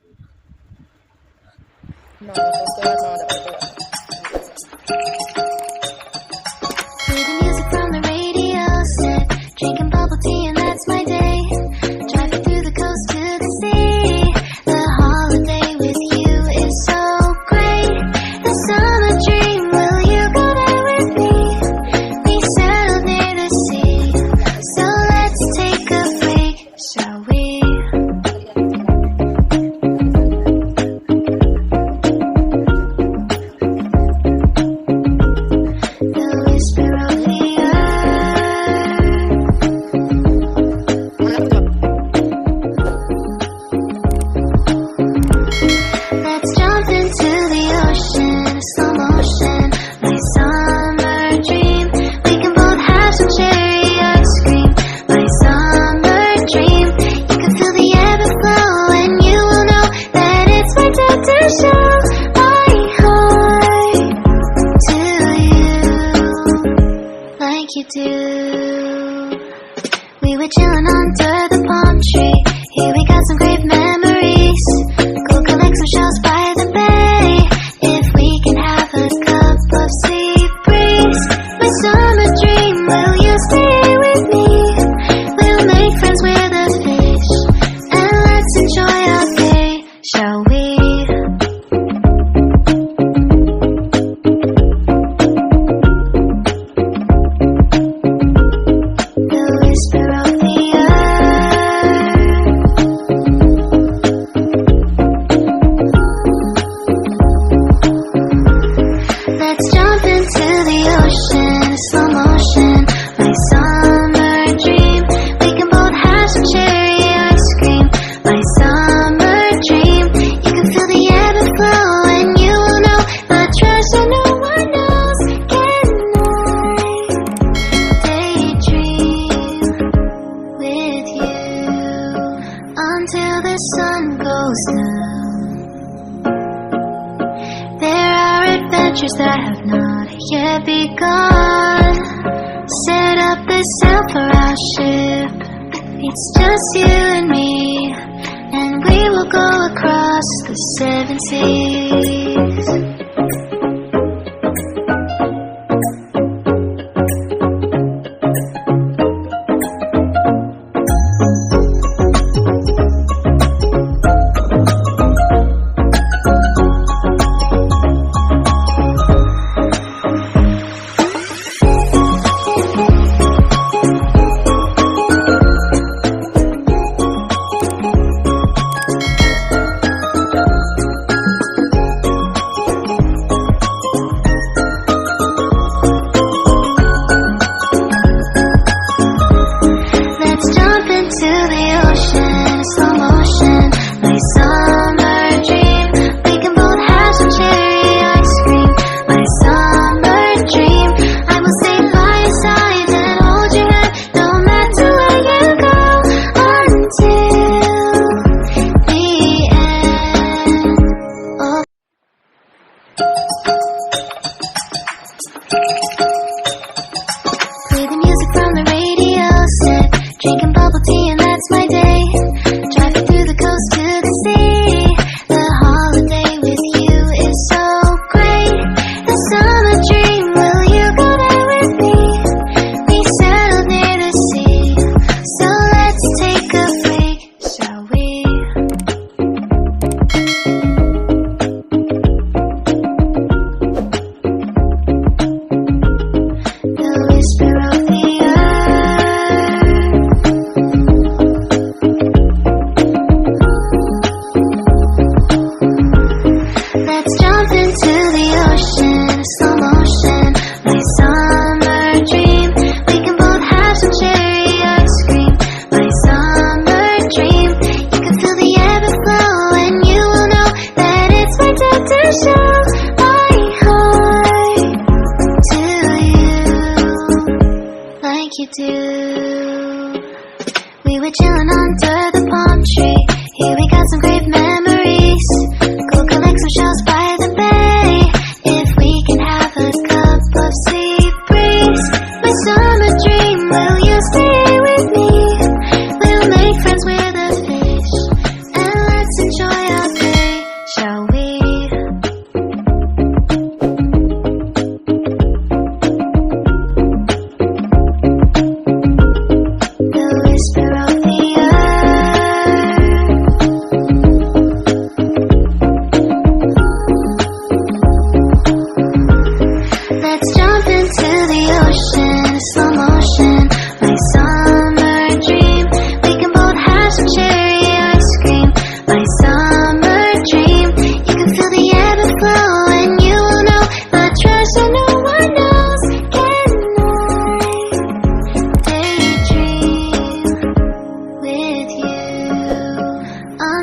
No, just go ahead and Play the music from the radio set, drinking bubble tea and that's my day. Driving through the coast to the sea. The holiday with you is so great. The summer dream, will you go there with me? We settled near the sea, so let's take a break, shall we? The whisper of the Let's jump into the ocean, slow motion, my summer dream. We can both have some cherry ice cream, my summer dream. You can feel the ebb and flow, and you will know that it's my time to show my heart to you, like you do. We were chilling under the palm tree. Here we got some great memories. Go collect some shells by the bay. If we can have a cup of sea breeze. My summer dream, will you stay with me? We'll make friends with the fish, and let's enjoy our day, shall we? The whisper of the Let's jump into the ocean, slow motion, my summer dream. We can both have some cherry ice cream, my summer dream. You can feel the ebb and flow, and you will know the treasure no one knows. Can I daydream with you until the sun goes down? There are adventures that have not yet begun. Set up the sail for our ship. It's just you and me, and we will go across the 7 seas.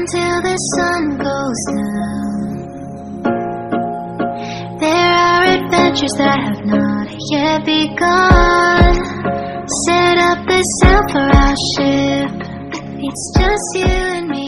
until the sun goes down. There are adventures that have not yet begun. Set up the sail for our ship. It's just you and me.